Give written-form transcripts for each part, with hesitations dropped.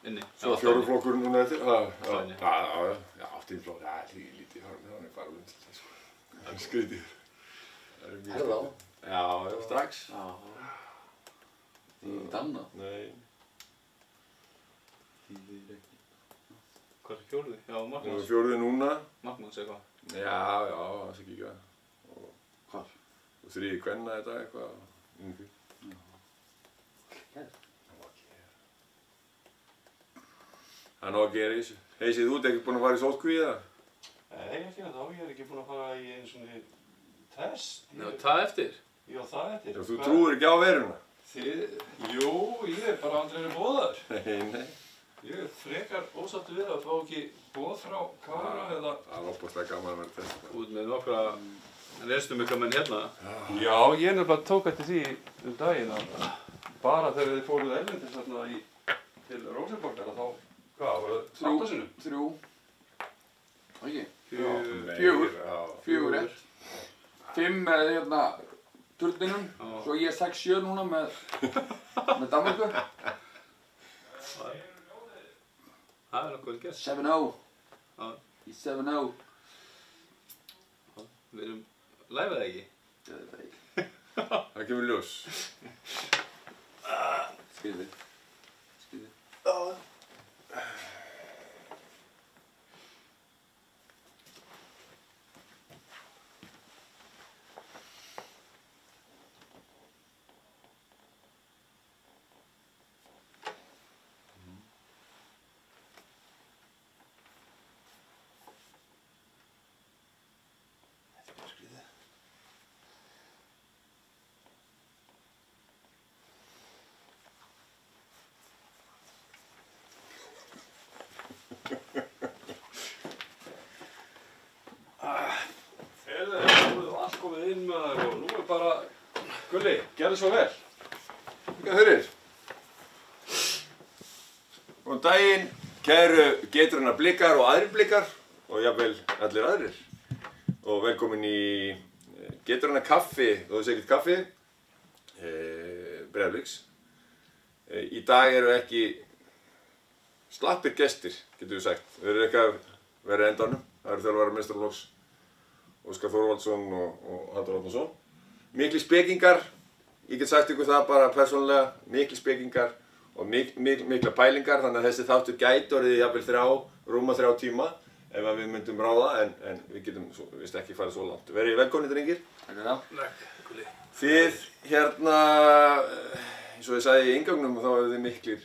inni. Svo fjóru flokkur núna eftir. Já, áttiði flokkur. Já, lítið hann bara lundið, sko. Það skrítið. Það mjög skrítið. Já, strax. Já. Í danna? Nei. Þýðir ekki. Hvað er fjóruði? Já, Magnús. Nú fjóruði núna. Magnús eitthvað. Já, það sé ekki eitthvað. Hvar? Og þriði kvenna þetta eitthvað. Já. Það er nóg að gera í þessu. Heysið, þú ert ekki búinn að fara í sótkví eða? Nei, ekki þá. Ég er ekki búinn að fara í einu svona test. Já, það eftir? Já, það eftir. Já, þú trúir ekki á veruna? Jú, ég er bara aldrei bóðaður. Nei. Ég er frekar ósáttur við að fá ekki bóð frá Kára eða... Það er opaslega gaman að vera testa. Út með nokkra reynslumikla menn hérna. Já, ég nefnilega tók eftir því daginn að bara þegar þið fóruð erlendis þarna til Rósenborgar þá, hvað, var það 8 sinnum? 3. Ekki? 4. 4 rétt. 5 með hérna turninum, svo ég 6-7 núna með Danmörku. Það er nokkuð vel gert. 7-0. Já. Í 7-0. Við erum live eða ekki? Ég veit það ekki. Það kemur ljós. Skriðið. Og nú er bara, Gulli, gerðu svo vel. Hvað fyrir? Góðan daginn, kæru Geturna Blikar og aðrir Blikar og jafnvel allir aðrir. Og velkomin í Geturna kaffi, þú veist ekkert kaffi, Breiðabliks. Í dag eru ekki slappir gestir, getur við sagt. Við erum ekki að vera endanum. Það eru þjálfarar meistaraflokks Óskar Þorvaldsson og Halldór Árnason. Miklir spekingar, ég get sagt ykkur það bara persónulega, miklir spekingar og mikla pælingar, þannig að þessi þáttur gæti orðið jafnvel rúma 3 tíma ef við myndum ráða, en við getum vist ekki farið svo langt. Verið velkomnir, drengir. Takk fyrir það. Takk, Gulli. Þið hérna, eins og ég sagði í inngangnum, þá eru þið miklir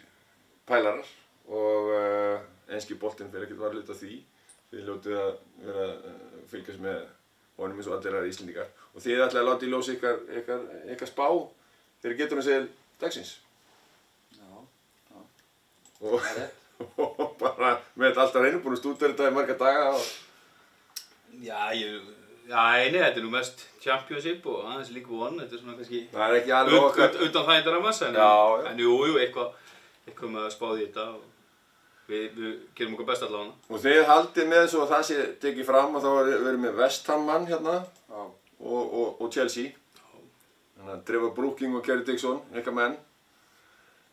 pælarar og enski boltinn fer ekkert varhluta af því. Þið hljótið að vera fylgjast með honum eins og allir aðrir Íslendingar. Og þið ætlaði að láta í ljós ykkar spá þegar Geturna segir dagsins. Já. Og, Það er rétt. og bara með þetta alltaf hreinu, búin að stúdera þetta í marga daga. Nei, þetta er nú mest Championship og aðeins League One, þetta er svona kannski Það er ekki alveg okkar. utan þægindarrammas, en jú, eitthvað með að spáði í þetta og við gerum okkur best allavega. Og þið haldið með svo að það sé tekið fram og þá verðum við West Ham mann hérna og Chelsea. Þannig að Trevor Brooking og Kerry Dixon, ykkar menn.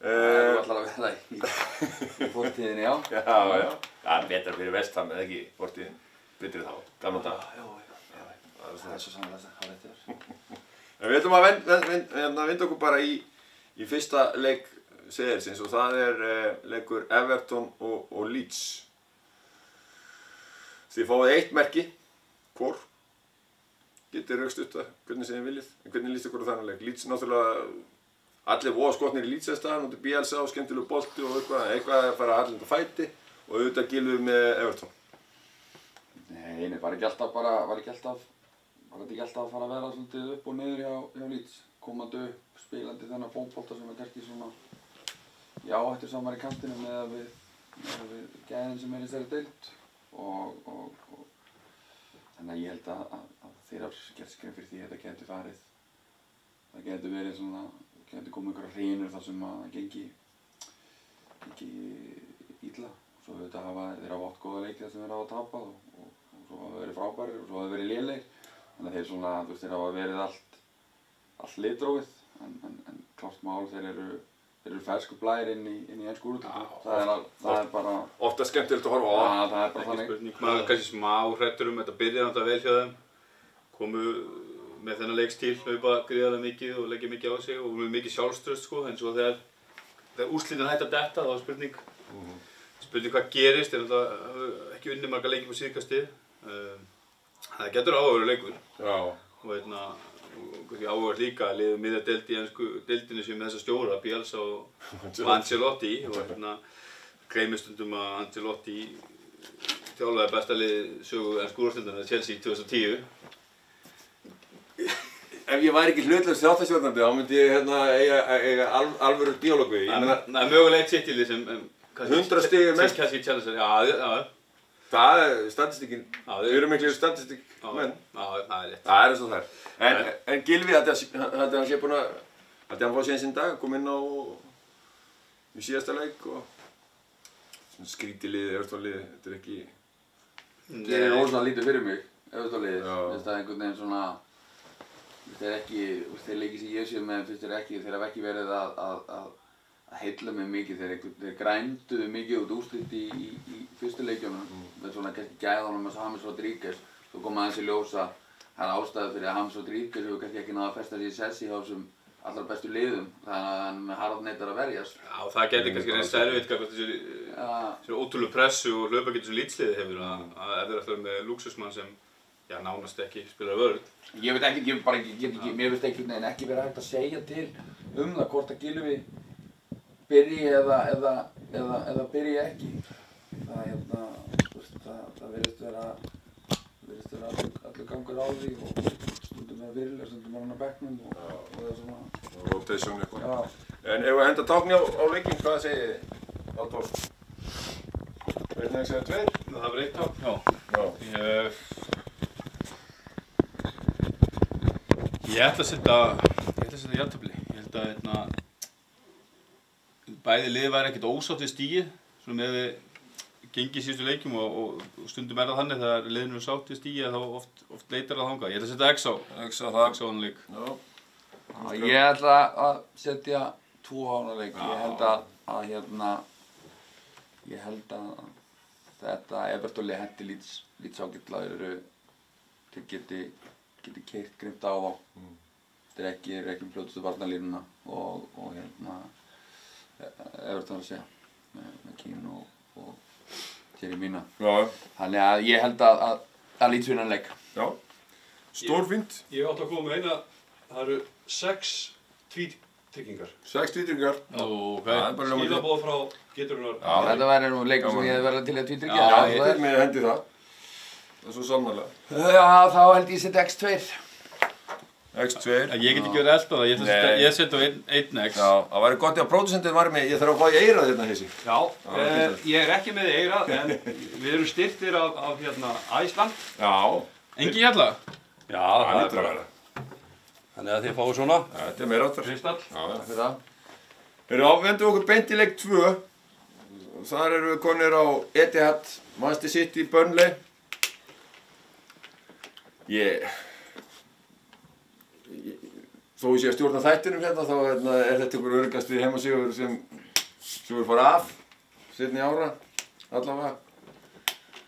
Það er allar að vera í fortíðinni, já. Já. Það er betra fyrir West Ham eða ekki fortíðin. Betri þá, gamla dag. Já. Það er svo sannlega það er þetta. Við ætlum að vinda okkur bara í fyrsta leik seðilsins og það er leikur Everton og Leeds. Þið fáið 1 merki, hvor. Getið rökstutt það, hvernig sem þið viljið. En hvernig líst ykkur á þannig leik? Leeds náttúrulega, allir voða skotnir í Leeds þess staðar, nútið Bielsa og skemmtilegu bolti og eitthvað að fara allir á fæti og auðvitað gilfið með Everton. Nei, var ekki alltaf að fara að vera svolítið upp og niður hjá Leeds. Komandi upp, spilandi þennan fótbolta sem er kannski svona áhættur samar í kantinu með við gæðin sem er í þessari deild og þannig að ég held að þeir hafa gert grein fyrir því að þetta geti farið. Það geti verið svona, geti komið einhverjar hrinur þar sem að það gengi illa. Svo auðvitað þeir hafa átt góða leiki þar sem þeir hafa tapað og svo hafa verið frábærir og svo hafa verið lélegir. Þannig að þeir svona, þeir hafa verið allt litrófið en klárt mál þeir eru Þeir eru fersku blær inn í ensku úrvalsdeildinni. Það er bara... Ofta skemmtilegt að horfa á. Já, það er bara Ekki þannig. spurning, maður er kannski smá hræddur þetta byrjaði náttúrulega vel hjá þeim. Komu með þennan leikstíl, hlaupa gríðarlega mikið og leggja mikið á sig og með mikið sjálfstraust sko, en svo þegar úrslitin hætti að detta, þá var spurning hvað gerist, þeir náttúrulega ekki unnið marga leiki på síðkastið. Það getur áhugaverður leikur. Já. Og kannski áhugavert líka að liða miðja deild í ensku deildinni sem með þessa stjóra, Bielsa og Ancelotti og gleymist stundum að Ancelotti þjálfaði besta lið sögu ensku úrvalsdeildarinnar Chelsea 2010. Ef ég væri ekki hlutlaus þáttastjórnandi, þá myndi ég eiga alvöru díalógu í. Það er mögulega eitt City-lið sem 100 stig mest. Kannski Chelsea, já. Það er statistíkin. Við erum miklu statistíkmenn. Já, það er rétt. Það er eins og það er. En Gylfi, þetta hann sé búinn að... Þetta hann fá sér sinn dag, kom inn á... í síðasta leik og... Svona skrítið liðið, Everton-liðið, þetta er ekki... Ég er rosalega lítið fyrir mig, Everton-liðið. Finnst það einhvern veginn svona... Þeir ekki, þeir leikir sem ég sé með, finnst þeir hafa ekki verið að heilla mig mikið. Þeir grænduðu mikið út úrslit í fyrstu leikjunum. Með svona kannski gæðunum með James Rodríguez. Svo kom aðeins í ljós að það er ástæða fyrir að James Rodríguez hefur kannski ekki náð að festa sig í sessi hjá þessum allra bestu liðum. Þannig að hann harðneitar að verjast. Já, það getur kannski reynst erfitt gagnvart þessu ótrúlegu pressu og hlaupagetu sem Leeds-liðið hefur. Að ef þeir ætla með lúxusmann sem nánast ekki spilar vörð. Ég veit ekki, mér finnst einhvern veginn ekki verið hægt að segja til það hvort að Gylfi byrji eða byrji ekki. Það virðist vera allur gangur á því og stundum er virðilega, stundum er hann á bekknum og það er svona... Rotation eitthvað. En ef við henda tákni á leikinn, hvað segir þið, Halldór? Verður það ekki segja 2? Það var 1 tákn, já. Ég ætla að setja jafntefli. Ég held að bæði lið væri ekkert ósátt við stigið, svona með við gengið síðustu leikjum og stundum er það þannig þegar liðinu er sátt við stigið að þá oft leitar það þangað. Ég ætla að setja X á þann leik. Ég ætla að setja 2 á þann leik. Ég held að þetta Everton-lið henti Leeds ágætlega. Þeir geti keyrt grimmt á þá. Þeir eru ekki fljótustu varnarlínuna og Everton að segja með Keane og Thierry Mina. Þannig að ég held að Leeds vinna leik. Já, stórfínt. Ég átti að koma með eina, það eru 6 tvítryggingar. 6 tvítryggingar? Skilaboð frá Geturinnar. Þetta væri nú leikur sem ég hefði verið til að tvítryggja. Já, ég er með að hendi það. Það er svo sannarlega. Já, þá held ég setja X2. X2. Ég get ekki verið að elda það, ég setja á 1X. Já, það væri gott ef pródúsentinn var með, ég þarf að fá í eyrað hérna Heisi. Já, ég er ekki með í eyrað, en við erum styrktir af Æsland. Já. Engi hérna? Já, það er bara. Þannig að þið fáið svona. Já, þetta er meira áttar. Kristall. Já, fyrir það. Við ávendum okkur beint í leik 2. Þar erum við konir á Etihad, Manchester City, Burnley. Þó ég sé að stjórna þættinum hérna, þá er þetta einhver öruggasti heimasigur sem við fara af seinni ára, allavega.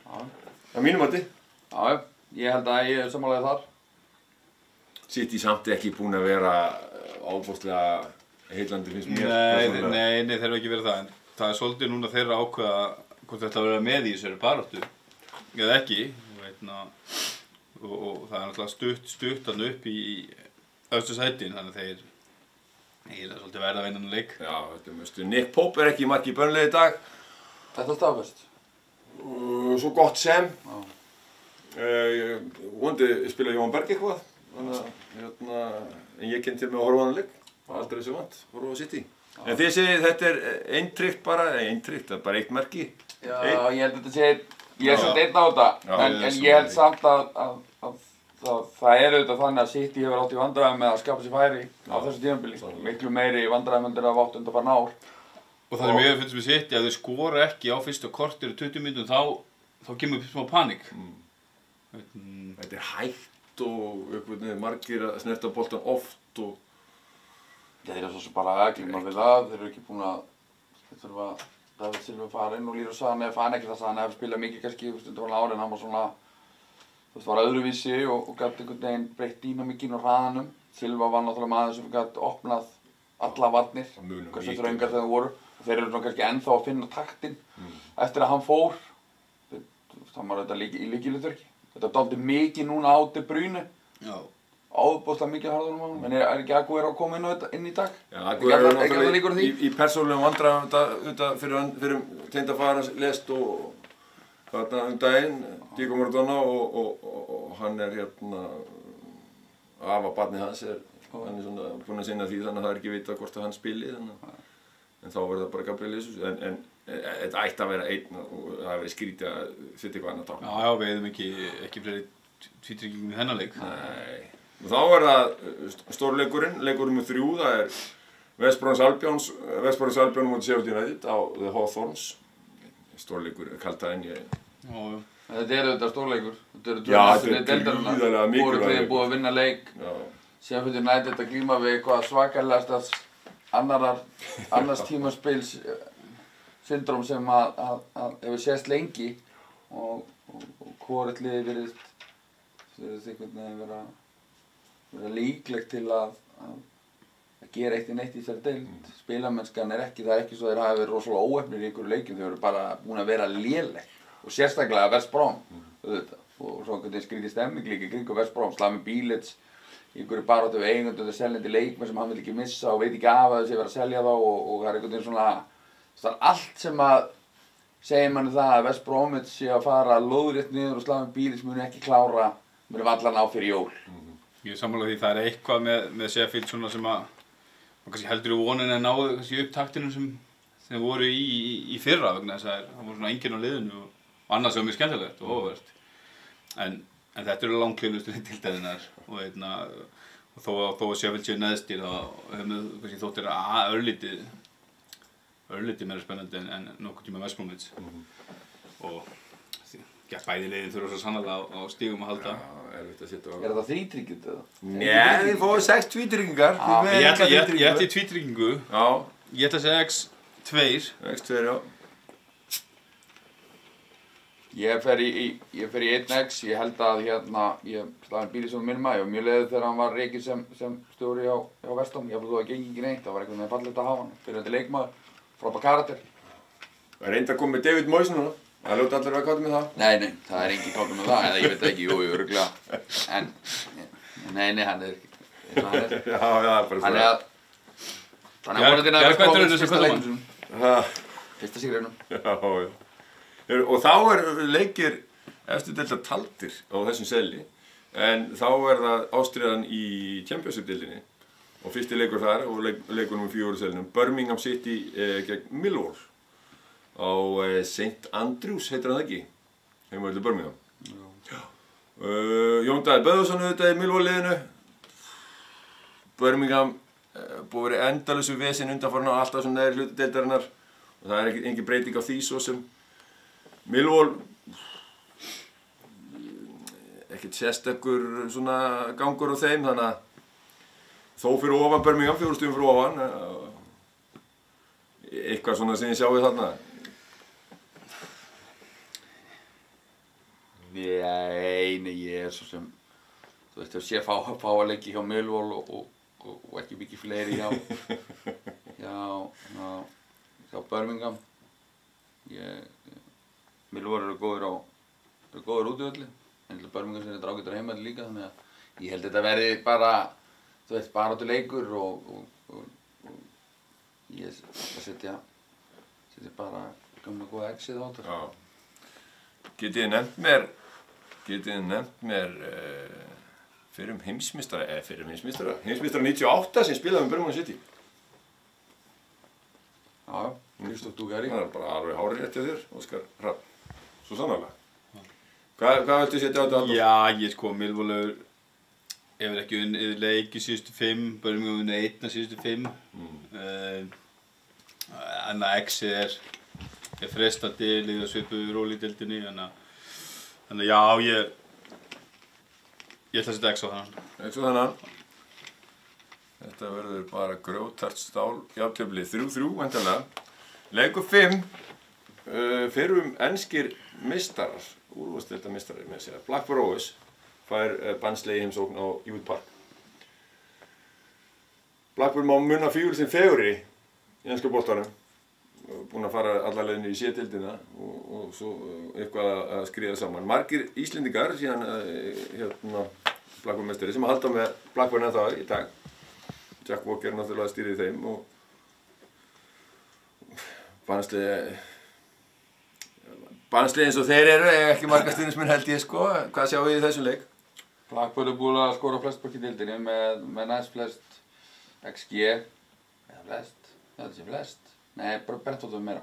Það er mínum mati. Já, ég held að ég er sammálaðið þar. City samt ekki búin að vera ábúrslega heillandi finnst mér. Nei, þeir eru ekki verið það, en það er svolítið núna þeirra ákveða hvort þetta að vera með í þessari baráttu eða ekki. Og það er náttúrulega stutt þarna upp í öðstu sætin, þannig að þeir eiginlega svolítið verða að vinna hann leik. Já, þetta er mjög Nick Pope er ekki í marki í Burnley í dag. Þetta er staðfest. Svo gott sem. Vonandi spila Jóhann Berg eitthvað, en ég kenn til með að horfa á hann leik. Aldrei svo vant, horfa á City. En þið segið þetta er eintryggt bara, það er bara 1 merki. Já, ég held að þetta sé, ég set 1 á þetta, en ég held samt að það er auðvitað þannig að City hefur átt í vandræðum með að skapa sér færi á þessu tímabili. Miklu meiri vandræðum en þeir hafa átt undanfarna ár. Og það sem ég finnst með City, ef þau skora ekki á fyrsta korter í 20 mínútum, þá kemur upp smá panik. Þetta er hægt og margir að snerta boltan oft og Þeir eru svo sem bara að glíma við það, þeir eru ekki búin að þurfa David Silva fara inn og Leroy Sané fann ekki það að hann hefði spilað mikið kannski undanfarna árin, hann var svona var öðruvísi og gæti einhvern veginn breytt dýnamíkinn og hraðanum. Silva var náttúrulega maður sem gæti opnað alla varnir, hversu þröngar þeir voru og þeir eru svona kannski ennþá að finna taktinn eftir að hann fór. Það var þetta í lykilhlutverki. Þetta er dálítið mikið núna á De Bruyne. Já. Ábúðslega mikið harðunum á honum, en er ekki Aguero að koma inn í dag? Já, Aguero er náttúrulega í persónulegum vandræðum þetta fyrir tengdafar hans lést og þarna daginn, Diego Maradona og hann er afa barnið hans hann er svona búinn að sinna því þannig að það er ekki vitað hvort að hann spili en þá verður það bara Gabriel Jesus en þetta ætti að vera einn og það hefur verið skrítið að setja eitthvað annað tákn. Já, við hefum ekki fleiri tvítryggingum í þennan leik. Nei. Og þá er það stórleikurinn, leikurinn með 3, það er West Bromwich Albion móti Sheffield United á The Hawthorns. Stórleikur, kaltæðin ég. Já. Þetta er auðvitað stórleikur. Já, þetta er gríðarlega mikilvægur. Voru búið að vinna leik. Sheffield United að glíma við eitthvað svakalegasta annars tímaspils syndrom sem að hefur sést lengi og hvorugt liðið virðist einhvern veginn vera líklegt til að gera eitt í neitt í þessari deild. Spilamennskan er ekki, það er ekki svo þeir hafi verið rosalega óheppnir í einhverju leikjum, þeir eru bara búin að vera léleg og sérstaklega West Brom auðvitað og svo einhvern veginn skrítið stemming líka í kringum West Brom, Slaven Bilic í einhverju baráttu við eigendur og seljandi leikmenn sem hann vil ekki missa og veit ekki af að þessi verið að selja þá og það er einhvern veginn svona það er allt sem að segir manni það að West Bromwich sé að fara lóðrétt niður og Slaven Bilic muni ekki klára muni vallan á fyrir jól. Ég er sammála því það er eitthvað með Sheffield svona sem að man kannski heldur í voninni að náðu kannski upp taktinum sem voru í fyrra vegna þess að það voru svona enginn á liðinu og annars var mjög skemmtilegt og óverst. En þetta eru langklínustu deildarinnar og þó að Sheffield séu neðstir þá hefum við kannski þóttir að örlítið meira spennandi en nokkuð tíma West Bromwich og bæði liðin þurfa svo sannarlega á stígum að halda. Erfitt að setja á. Er það þrítrygging eða? Nei, þið fóðu 6 tvítryggingar. Ég ætti í tvítryggingu. Já. Ég ætla að segja X2. X2, já. Ég fer í 1X, ég held að Slaven Bilic sem minn maður, ég var mjög leiður þegar hann var rekinn sem stjóri á West Ham. Ég held að það gengi ekki neitt, það var einhvern veginn fallegt að hafa hann. Byrjandi leikmaður, frábær karakter. Það er reynd að koma með David Moyes núna. Það ljóta allir að vera káttur með það? Nei, það er engin káttur með það, eða ég veit það ekki, jú, örugglega. En, nei, hann er ekki, eins og hann er. Já, bara Þannig að vonandi að West Bromwich fyrsta leiknum sinum. Fyrsta sigrinum. Já. Og þá leikir eftir deildar taldir á þessum seðli, en þá það ástríðan í Championship-deildinni og fyrsti leikur þar og leikur nummer 4 í seðlinum, Birmingham City gegn Millwall. Á St. Andrews heitir hann ekki, heimavöllur Birmingham. Já. Jón Daði Böðvarsson auðvitað í Millwall-liðinu. Birmingham búið verið endalausu vesen undanfarna og alltaf svona neðri hluti deildarinnar og það er engin breyting á því svo sem Millwall ekkert sérstakur svona gangur á þeim þannig að þó fyrir ofan Birmingham, 4 stigum fyrir ofan eitthvað svona sem ég sjáu þarna. Nei, ég er svo sem, þú veist, ég sé fáa leiki hjá Millwall og ekki mikið fleiri hjá Birmingham. Millwall eru góðir útivölli, en Birmingham sem er ágætur heimavelli líka, þannig að ég held þetta verði bara, þú veist, baráttu leikur og ég ætla að setja bara gamla góða X-ið á þetta. Getið þið nefnt mér fyrrum heimsmeistara 98 sem spilaði með Birmingham City. Já, Christoph Dugarry. Það er bara alveg hárrétt hjá þér, Óskar Hrafn. Svo sannarlega. Hvað viltu setja á þetta? Já, Millwall hefur ekki unnið leik í síðustu 5, Birmingham unnið 1 af síðustu 5. En að X-ið er frestandi liða svipuð róli í deildinni, þannig að já, ég ætla að setja X á þannan. X á þannan. Þetta verður bara grjótart stál jafntefli 3-3 væntanlega. Leikur 5 fyrrum enskir meistarar, úrvalsdeildarmeistarar með að segja. Blackburn Rovers fær Barnsley heimsókn á Ute Park. Blackburn má munna 4 sem fegurri í enska boltanum. Búin að fara alla leiðinu í C-deildina og svo eitthvað að skriða saman. Margir Íslendingar síðan Blackburn meistari sem halda með Blackburn ennþá í dag. Jack Walker náttúrulega stýrið þeim og Barnsley eins og þeir eru ekki margar stuðningsmenn held ég sko. Hvað sjáum við í þessum leik? Blackburn búin að skora flest mörk í deildinni með næst flest XG eða flest, þetta sé flest. Nei, bara Brentford meira.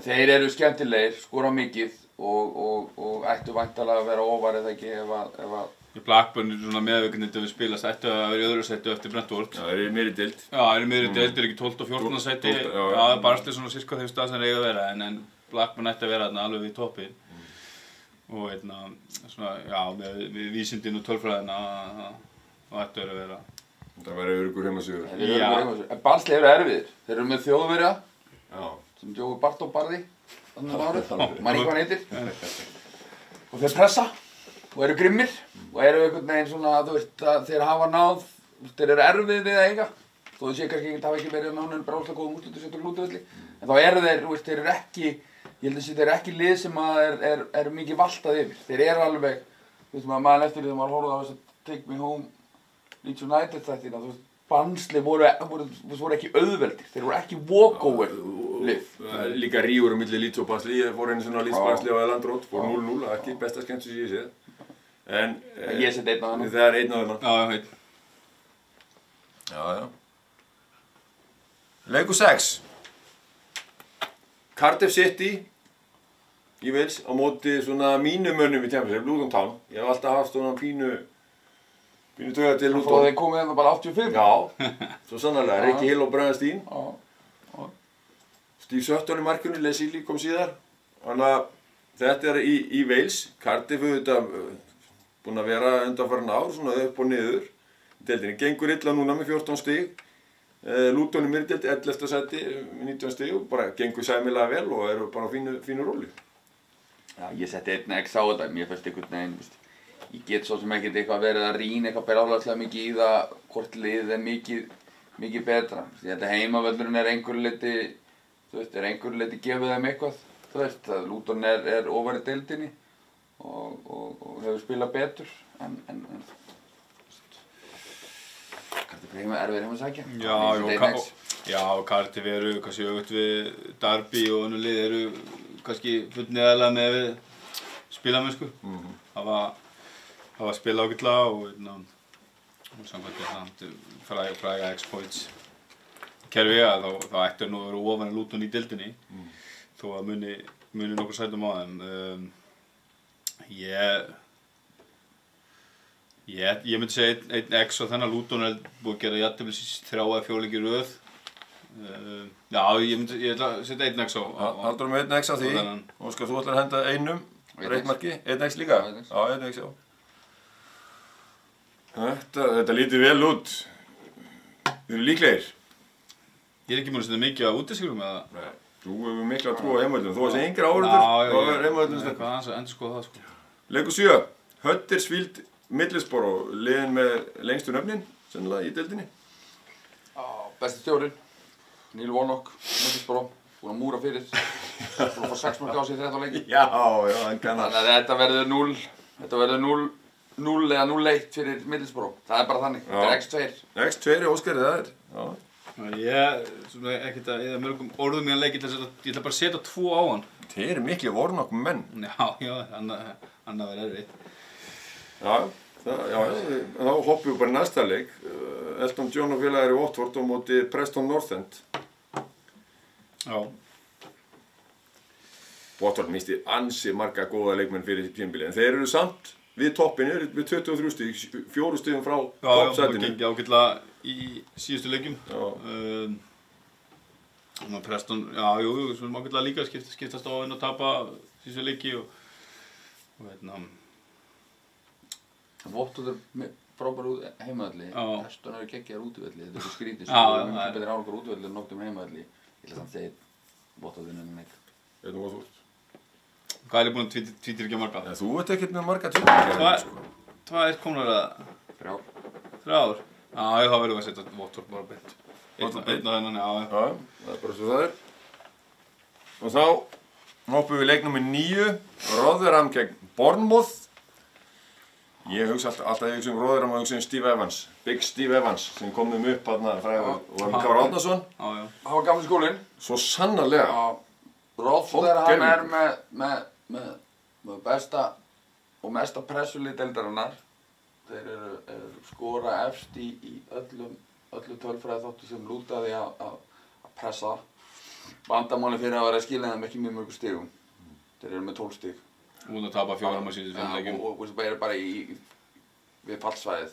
Þeir eru skemmtilegir, skora mikið og ættu væntanlega að vera ofar eða ekki ef að Blackburn er svona meðvöknandi að við spilast ættu að vera í öðru sæti eftir Brentford. Já, þeir eru meiri deild. Já, þeir eru meiri deild, þeir eru ekki 12 og 14 sæti. Já, Barnsley svona sirka þeim stað sem þeir eiga að vera en Blackburn ætti að vera þarna alveg við toppinn. Og svona, já, með vísindin og tölfræðina þá ættu þeir að vera. Það væri öruggur heimasigur. En Barnsley eru erfiðir. Þeir eru með Þjóðverja sem Joey Barton barði þannig árið, maður ekki hvað hann heitir. Og þeir pressa og eru grimmir og eru einhvern veginn svona, þú veist, að þeir hafa náð, þeir eru erfiðir við að eiga. Þó þau sé kannski hafa ekki verið nánum bráðslega góðum úrslitum á útivelli. En þá eru þeir, þú veist, þeir eru ekki, ég held að þeir eru ekki lið sem er mikið valtað yfir. Þeir eru alveg, þú veist, maður eftir því þegar maður horfði á þess að Take Me Home Leeds United þættina, þú veist, Barnsley voru ekki auðveldir, þeir voru ekki walkover lið. Líka rígur á milli Leeds og Barnsley, ég fór einu svona Leeds Barnsley á Elland Road, fór 0-0, ekki besta skemmtu sem ég séð. En ég set einn á þennan. Það er einn á þennan. Já, heit. Já. Leikur 6. Cardiff City í Wales á móti svona mínum mönnum í Championship, Luton Town. Ég hef alltaf haft svona pínu taugar til Luton. Og þeir komið hérna bara 85. Já, svo sannarlega. Ricky Hill og Brian Steen. Steve Sutton í markinu, Leslie kom síðar. Þannig að þetta er í Wales. Cardiff auðvitað búin að vera undanfarin ár, svona upp og niður í deildinni. Gengur illa núna með 14 stig. Luton í miðdeild, 11. sæti, 19 stig og bara gengur sæmilega vel og eru bara á fínu róli. Já, ég setti einn X á þetta, mér finnst einhvern veginn, ég get svo sem ekkert eitthvað verið að rýna eitthvað berálaugslega mikið í það hvort liðið er mikið betra. Ég held að heimavöllurinn er einhverju leyti gefið þeim eitthvað, þú veist, að Luton er ofar í deildinni og hefur spilað betur en Cardiff er erfiðir heim að sækja. Já, Cardiff eru kannski auðvitað við Derby og önnur lið eru kannski fullneðalega með við spilamennsku. Hafa spilað ágætlega og samkvæmt fræga X-Points kerfi þá ættu nú að vera ofan en Luton í deildinni þó að muni nokkur sætum á þeim. Ég myndi segja einn X á þennan Luton er búið að gera jafntefli 3 eða 4 leiki í röð. Já, ég ætla að setja einn X á. Haldur með einn X á því. Óskar, þú ætlar að henda einum reitmarki. Einn X líka? Já, einn X, já. Þetta lítur vel út. Þið eru líklegir. Ég er ekki múin að setja mikið á útisigurum eða? Nei, þú hefur mikla trú á heimavöllum. Þú varst engir áhorfendur, þá er heimavöllum sterkur. Hvað aðeins að endurskoða það sko. Leikur 7. Huddersfield Middlesbrough, liðin með lengstu nöfnin, sennilega í deildinni. Besti stjórinn, Neil Warnock, Middlesbrough, búinn að múra fyrir. Búinn að fá 6 mörk á sig í 13 leiki. Já, hann kann það. Þannig að þetta verður 0 eða 0-1 fyrir Middlesbrough. Það er bara þannig, þetta er X2. X2 er óskarið, það er. Já. Ég er ekkert að eða mörgum orðum í hann leik, ég ætla bara að setja 2 á hann. Þeir eru miklu Warnock menn. Já, annað verður erfitt. Já, þá hoppum við bara í næsta leik. Elton John og félagar í Watford á móti Preston North End. Já. Watford misti ansi marga góða leikmenn fyrir tímabilið, en þeir eru samt við toppinu, við 23 stig, 4 stigum frá toppsætinu. Já, það gengi ágætlega í síðustu leikjum. Preston, svona ágætlega líka skiptast á að tapa síðustu leiki og Watford frábær heimavelli, Já. Heston eru geggjaðar útivelli, þetta er skrítið, Já, sko, já, við já. erum betri árangur útivelli en nokkuð heimavelli. Ég ætla samt að segja Vottavíðin en leik. Veitum hvað þú ert? Hvað er ég búinn að tvítir ekki marga? Þú ert ekkert með marga tvítir. Sko. Tvær komnar að 3. 3 Já, þá verðum við að setja Votor bara beint. Votor Einn á þennan, já. Já, það er bara svo það er. Og þá hoppum við leik númer 9, Rotherham gegn Bournemouth. Ég hugsa alltaf ég hugsa Rotherham og hugsa Steve Evans, Big Steve Evans, sem kom þeim upp þarna frægur og var með Kára Árnason. Já, já. Það var gamli skólinn. Svo sannarlega. Já, Rotherham er með besta og mesta pressulið deildarinnar. Þeir eru skora efst í öllu tölfræði þáttu sem lútaði að pressa. Vandamáli fyrir að vera að skila þeim ekki mjög mörgum stigum. Þeir eru með 12 stig. Búinn að tapa 4 síðustu 5 leikjum. Og eru bara við fallsvæðið.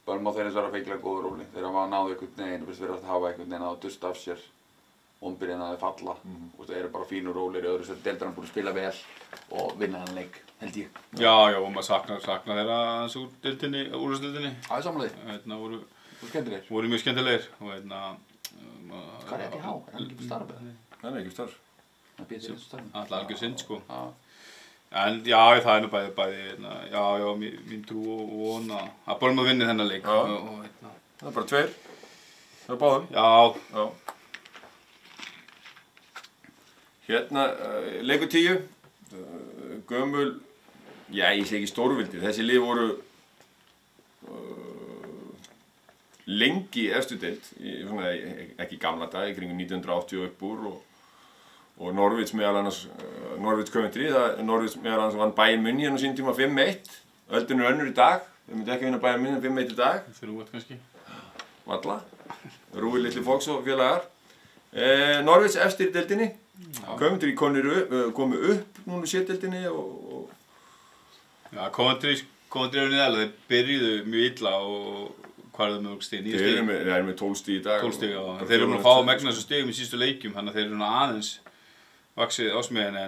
Bournemouth þeir vera feiklega góður róli. Þeir hafa náðu einhvern veginn, þeir hafa einhvern veginn að dusta af sér vonbrigðin að þeir falla. Þeir eru bara fínur rólir í öðru sem deildarinn búin að spila vel og vinna þennan leik, held ég. Já, og maður saknar þeirra aðeins úr deildinni, úrvalsdeildinni. Það er samanlega. Þú skemmtilegir. Voru mjög skemmtilegir og Hvað er ETH? Er hann ekki på starf eða? Það er ekki upp starf. Það býtir eins og starf. Alltaf algjör synd, sko. Já. En já, það er nú bæði, já, mín trú og vona að Bournemouth vinni þennan leik. Já. Það er bara 2. Það er báðum. Já. Já. Hérna, leikur 10. Gömul, já, ég segi ekki stórvildir. Þessi lið voru lengi í efstu deild, ekki gamla dag, í kringum 1980 upp úr og Norwich meðal annars, Norwich Coventry, Norwich meðal annars vann Bayern München á sín tíma 5-1. Öldin er önnur í dag, þeir myndi ekki vinna Bayern München 5-1 í dag. Fyrir út kannski. Valla, Rúi Litli Fox og félagar. Norwich efstir í deildinni, Coventry komu upp núna í sétdeildinni og... Já, Coventry eru niðurlega, þeir byrjuðu mjög illa og hvað er það með mörg stig? 9 stig? Þeir eru með 12 stig í dag. 12 stig, já. Þeir eru búin að fá að megna þessu stigum í síðustu leikjum, þannig að þeir eru aðeins vaxið ásmiðin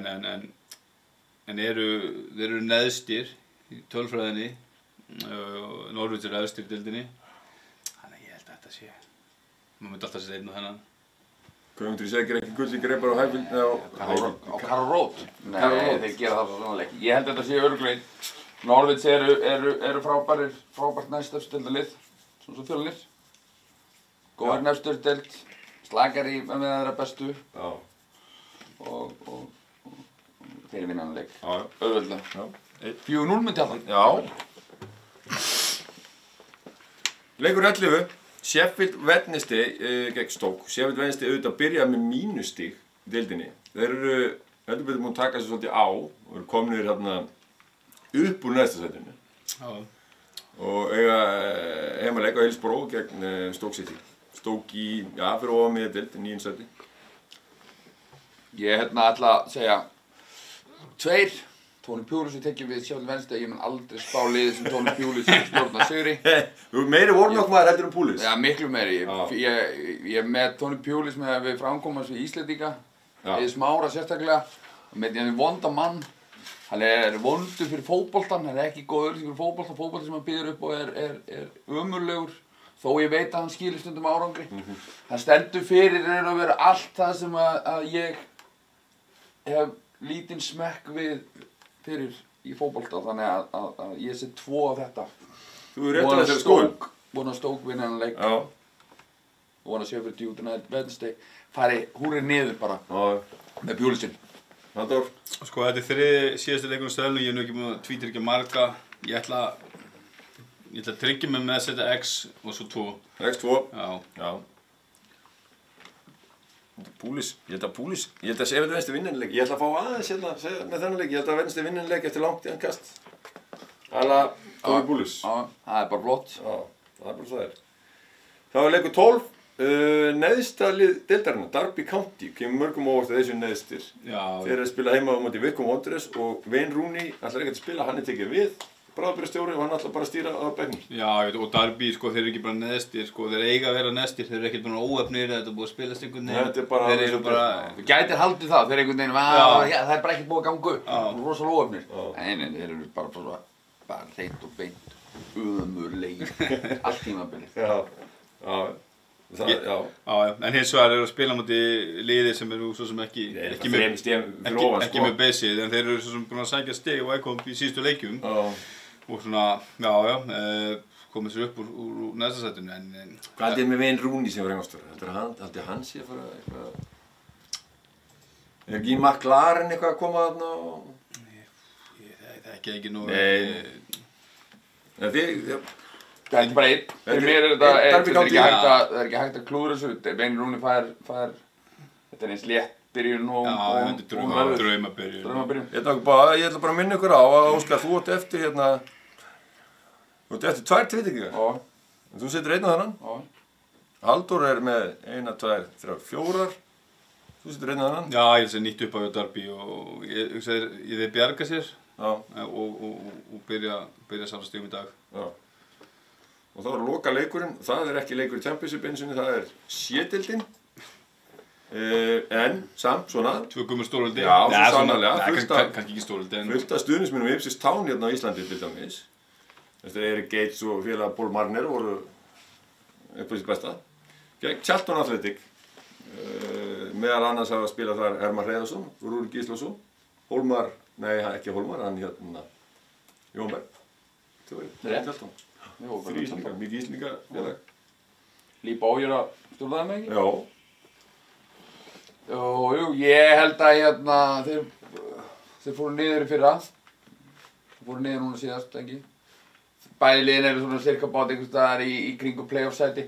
en þeir eru neðstir í tölfræðinni, Norwich eru efstir í deildinni, þannig að ég held að þetta sé, maður myndi alltaf setja einn á þennan. Coventry segir ekki gull í greipar á Hæfild Á Carrow Road? Nei, þeir gera það svona leik. Ég held að þetta sé örugglega. Norwich eru frábært næstefstöldalið, svona svo fjölnir. Góðar næstefstöld, slakari með þeirra bestu. Já. Og þeir vinna hann leik. Já. Auðveldlega. Já. 4-0 myndi alltaf. Já. Leikur 11. Sheffield Wednesday gegn Stoke. Sheffield Wednesday auðvitað byrjaði með mínustig í deildinni. Þeir eru heldur betur búin að taka sig svolítið á og eru komnir hérna upp úr næsta sætinu. Já. Og eiga heimaleik á Hillsborough gegn Stoke City. Stoke í, já, fyrir ofan miðja deild, 9. sæti. Ég ætla að segja 2. Tony Pulis tekið við Sheffield Wednesday, ég mun aldrei spá liðið sem Tony Pulis stjórnar sigri. Þú er meiri Warnock maður heldur Pulis? Já, miklu meiri. Ég er með Tony Pulis með við framkomast við Íslendinga, Eið Smára sérstaklega, með því vonda mann. Hann er vondur fyrir fótboltan, hann er ekki góður fyrir fótboltan sem hann býður upp og er ömurlegur, þó ég veit að hann skilir stundum árangri. Hann stendur fyrir að vera allt það sem að ég hef lítinn smekk við fyrir í fótbolta, þannig að ég set 2 á þetta. Þú er rétt að þessari skoðun. Vona Stoke vinna hann leik. Já. Vona Sheffield United Wednesday fari húrið niður bara. Já. Með Pulisinn. Halldór. Sko, þetta er 3. síðasti leikurinn á stöðlunum, ég er nú ekki búinn að tvítir ekki marga. Ég ætla að tryggja mig með að setja X og svo 2. X2. Já. Já. Pulis, ég held að Sheffield Wednesday vinna þennan leik. Ég ætla að fá aðeins hérna með þennan leik. Ég held að Wednesday vinna þennan leik eftir langt innkast. Alla Tony Pulis. Já, það er bara flott. Já, það er bara það er. Þá er leikur 12. Neðsta lið deildarinnar, Derby County, kemur mörgum óvart að þessu neðstir. Já. Þeir eru að spila heima á móti Wycombe Wanderers og Wayne Rooney ætlar ekki að spila, hann er tekið við. Bráðabirastjóri og hann ætlar bara að stýra á bekknum. Já, og Derby, sko, þeir eru ekki bara neðstir, sko, þeir eiga að vera neðstir, þeir eru ekkert búin að óöfnir, þetta er búið að spilast einhvern veginn. Þetta er bara... Þeir eru bara... Þú gætir haldið það, þeir einhvern veginn, það er bara ekki búið að ganga upp, Já. rosalega óöfnir. Já. Nei, þeir eru bara hreint og beint ömurlegir allt tímabilið. Já. En hins vegar eru að spila múti liði sem eru svo sem ekki með besið, en þeir eru svo sem búin að sækja stig og eitthvað í síðustu leikjum og svona, komið sér upp úr næsta sætinu. Hvað með veginn Rúni sem var heimastjóri? Haldi hann sé að fara eitthvað... ekki McLaren eitthvað að koma þarna og... Það ekki nú... Það er bara einn. Fyrir mér er þetta ekki hægt að klúðra þessu. Wayne Rooney fær... Þetta er eins létt byrjun og... Draumabyrjun. Ég ætla bara að minna ykkur á að Óskar, þú ert eftir hérna... Þú ert eftir 2 tvítingar. Já. Þú setur einn á þennan. Já. Halldór er með 1, 2, 3, 4. Þú setur einn á þennan. Já, ég sé nýtt upp á Darby og þeir bjarga sér. Já. Og byrja samstíðum í dag. Já. Og þá er loka leikurinn, það er ekki leikur í Championship einsinni, það er C-deildin. En samt svona... 2 gummur stórveldi. Já, svo sannarlega. Kannski ekki stórveldi en... Fullt af stuðningsmönnum Ipswich Town hérna á Íslandi til dæmis. Þetta er Erik Gates og félaga Paul Marner voru upp á sitt besta. Gegn Charlton Athletic. Meðal annars hafa spilað þar Hermann Hreiðarsson, Rúrik Gíslason, Hólmar, nei ekki Hólmar, hann hérna Jón Berg. Það var Charlton. 3 Íslingar, mikið Íslingar félag. Lee Bowyer að stjórna það með ekki? Já. Jú, ég held að hérna, þeir fóru niður í fyrra. Þeir fóru niður núna síðast, ekki? Bæði liðin eru svona cirka bát einhvers staðar í kringum playoff sæti.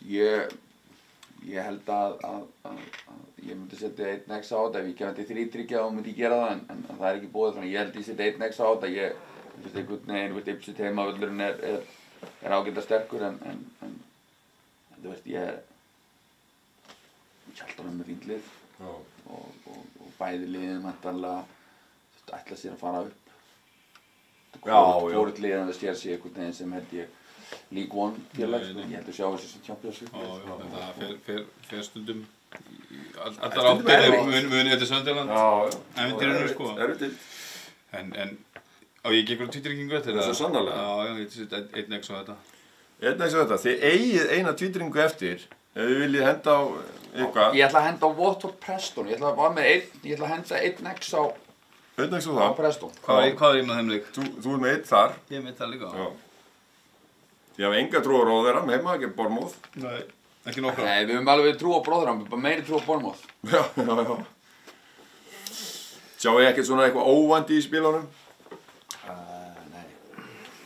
Ég held að ég myndi setja 1x á þetta. Ef ég kemur til 3-tryggja þá myndi ég gera það, en það er ekki búið þannig. Ég held að ég setja 1x á þetta. Ég finnst einhvern veginn, Ipswich heimavöllurinn er ágætlega sterkur, en þú veist, ég Charlton með fínt lið og bæði liðin væntanlega ætla sér að fara upp. Hvort liðan þess sér sig einhvern veginn sem held ég League One félag, ég held að sjá þessi sem Championship. Það fer stundum allar áttir munið þetta Sunderland ævintýrinu sko. En á ég ekki einhverjum tvítryggingu eftir það? Svo sannarlega. Já, ég set 1x á þetta. 1x á þetta. Þið eigið eina tvítryggingu eftir ef þið viljið henda á eitthvað. Ég ætla að henda á Watford Preston. Ég ætla að henda 1x á 1x á það. Preston. Hvað er ég með þeim leik? Þú er með 1 þar. Ég er með það líka. Já. Ég haf enga trú á Rotherham heima, ekki Bournemouth. Nei, ekki nokkra. Nei, við höfum alveg trú á Rotherham, bara meiri trú á Bournemouth. Já. Sjáu ég ekkert svona eitthvað óvandi í spilunum? Nei.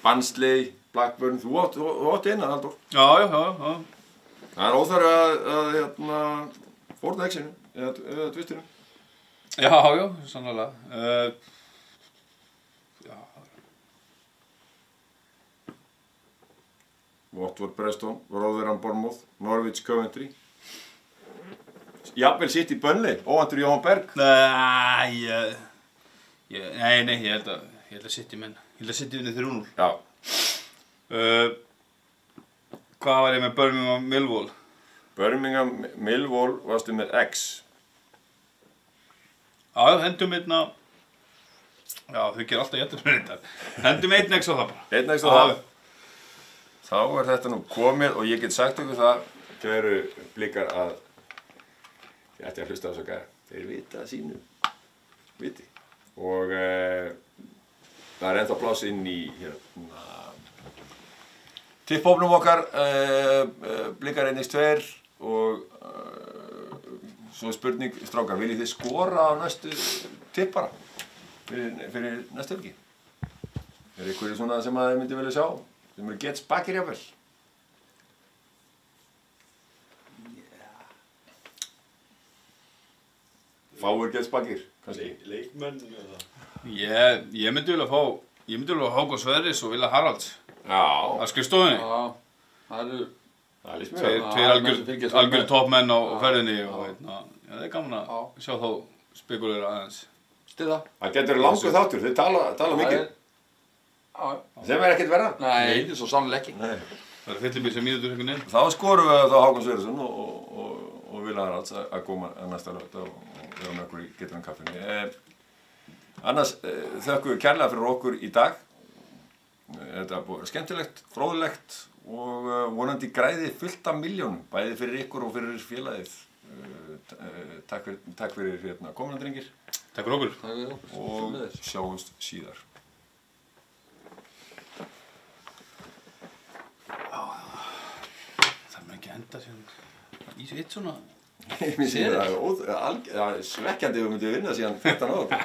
Barnsley, Blackburn, þú átt eina, Halldór. Já. Það er óþarfi að fórna X-inu, eða tvistinu. Já, sannlega. Watford, Preston, Rotherham, Bournemouth, Norwich, Coventry. Jafnvel sitt í Burnley, óvandur Jóhann Berg. Nei, ég held að City menn. Ég held að City vinni 3-0. Já. Hvað var ég með Birmingham Millwall? Birmingham Millwall varstu með X. Já, hendum einna... Já, þau gerir alltaf jættur með þetta. Hendum 1x á það bara. 1x á það. Þá er þetta nú komið og ég get sagt ykkur það, kæru Blikar, að ég ætti að hlusta á þess að gæra. Þeir vita sínu viti. Og það er ennþá pláss inn í tippópnum okkar, Blikar 1x2 og svo spurning, strákar, viljið þið skora á næstu tippara fyrir næstu helgi? Er einhverju svona sem að þið myndi vilja sjá? Sem eru Gets Bakir jafnvel? Fáir Gets Bakir, kannski? Leikmenn eða? Ég myndi vilja fá Hákon Sverris og Villa Haralds. Já. Að skrifstofunni. Já, það líst mér. Tveir algjör toppmenn á ferðinni og það er gaman að sjá þá spekulera aðeins. Stiða. Það getur langur þáttur, þeir tala mikið. Þeim er ekkert verra? Nei, svo sannlega ekki. Nei. Það er fyllibíl sem mínútur einhvern veginn. Þá skorum við þá Hákon Sverrisson og Villa Haralds að koma að næsta lögð og vera með okkur í Geturinn kaffinni. Annars þökkum við kærlega fyrir okkur í dag. Þetta er búið skemmtilegt, fróðlegt og vonandi græði fullt af milljónum, bæði fyrir ykkur og fyrir félagið. Takk fyrir komuna, drengir. Takk fyrir okkur. Takk fyrir okkur. Og sjáumst síðar. Það er ekki að enda síðan í eitt svona Mér finnst það svekkjandi að við myndum vinna síðan 15 ára.